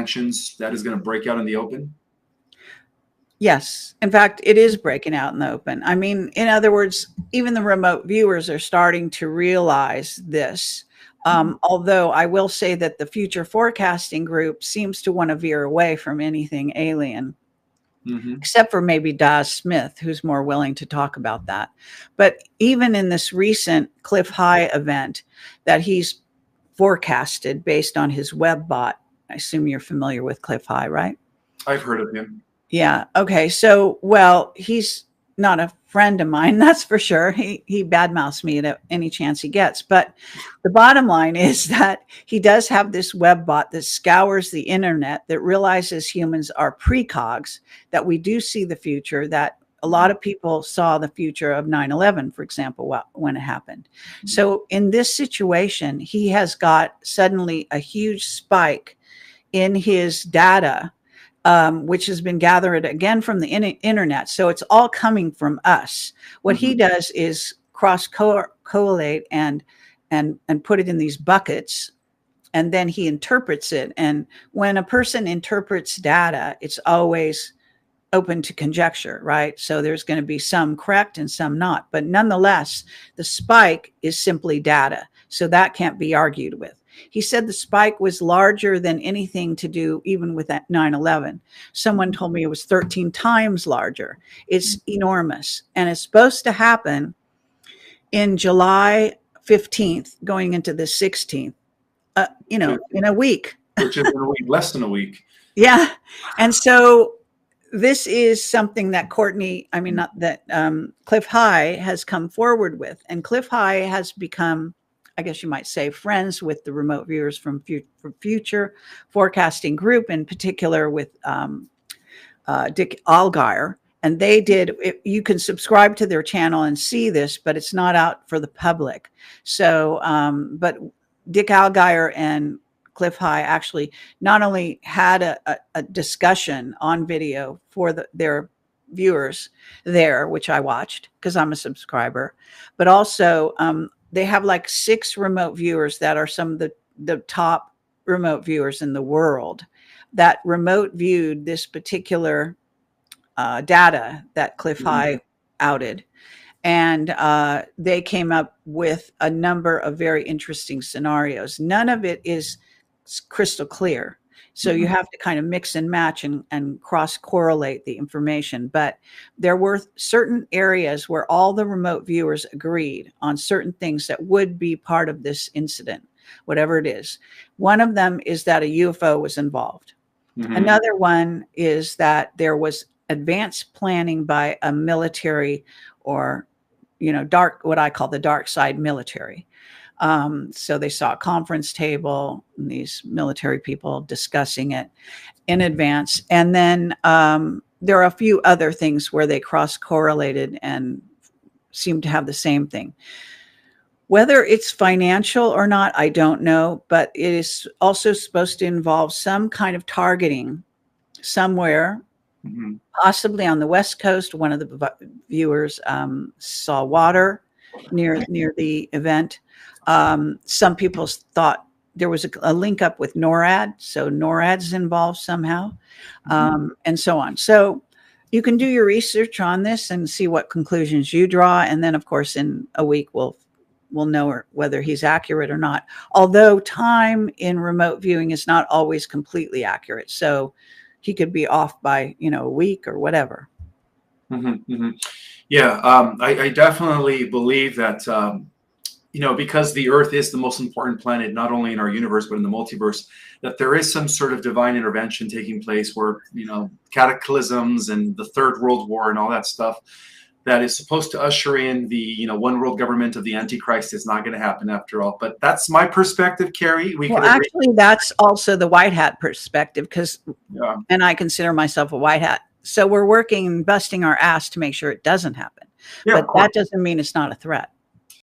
inventions that is going to break out in the open? Yes. In fact, it is breaking out in the open. I mean, in other words, even the remote viewers are starting to realize this. Although I will say that the future forecasting group seems to want to veer away from anything alien, except for maybe Daz Smith, who's more willing to talk about that. But even in this recent Cliff High event that he's forecasted based on his web bot, I assume you're familiar with Cliff High, right? I've heard of him. Yeah. Okay. So, well, he's not a friend of mine, that's for sure. He badmouths me at any chance he gets. But the bottom line is that he does have this web bot that scours the internet, that realizes humans are precogs, that we do see the future, that a lot of people saw the future of 9/11, for example, when it happened. So in this situation, he has got suddenly a huge spike in his data, which has been gathered again from the internet. So it's all coming from us. What he does is collate and put it in these buckets, and then he interprets it. And when a person interprets data, it's always open to conjecture, right? So there's going to be some correct and some not. But nonetheless, the spike is simply data. So that can't be argued with. He said the spike was larger than anything to do even with that 9/11. Someone told me it was 13 times larger. It's enormous. And it's supposed to happen in July 15th, going into the 16th, in a week. Which is in a week, less than a week. Yeah. And so this is something that Cliff High has come forward with. And Cliff High has become, I guess you might say, friends with the remote viewers from Future Forecasting Group, in particular with Dick Allgaier. And they you can subscribe to their channel and see this, but it's not out for the public. So, but Dick Allgaier and Cliff High actually not only had a discussion on video for their viewers there, which I watched because I'm a subscriber, but also they have like 6 remote viewers that are some of the top remote viewers in the world that remote viewed this particular data that Cliff High outed. And they came up with a number of very interesting scenarios. None of it is crystal clear. So you have to kind of mix and match and cross-correlate the information. But there were certain areas where all the remote viewers agreed on certain things that would be part of this incident, whatever it is. One of them is that a UFO was involved. Another one is that there was advanced planning by a military, or, what I call the dark side military. So they saw a conference table and these military people discussing it in advance. And then there are a few other things where they cross-correlated and seem to have the same thing. Whether it's financial or not, I don't know, but it is also supposed to involve some kind of targeting somewhere, possibly on the West Coast. One of the viewers saw water near the event. Some people thought there was a link up with NORAD, so NORAD's involved somehow, and so on. So you can do your research on this and see what conclusions you draw, and then, of course, in a week we'll know whether he's accurate or not. Although time in remote viewing is not always completely accurate, so he could be off by a week or whatever. Yeah, I definitely believe that. Because the Earth is the most important planet, not only in our universe, but in the multiverse, that there is some sort of divine intervention taking place where, cataclysms and the Third World War and all that stuff that is supposed to usher in the, one world government of the Antichrist is not going to happen after all. But that's my perspective, Carrie. Actually, that's also the white hat perspective, and I consider myself a white hat. So we're working, busting our ass to make sure it doesn't happen. But that doesn't mean it's not a threat.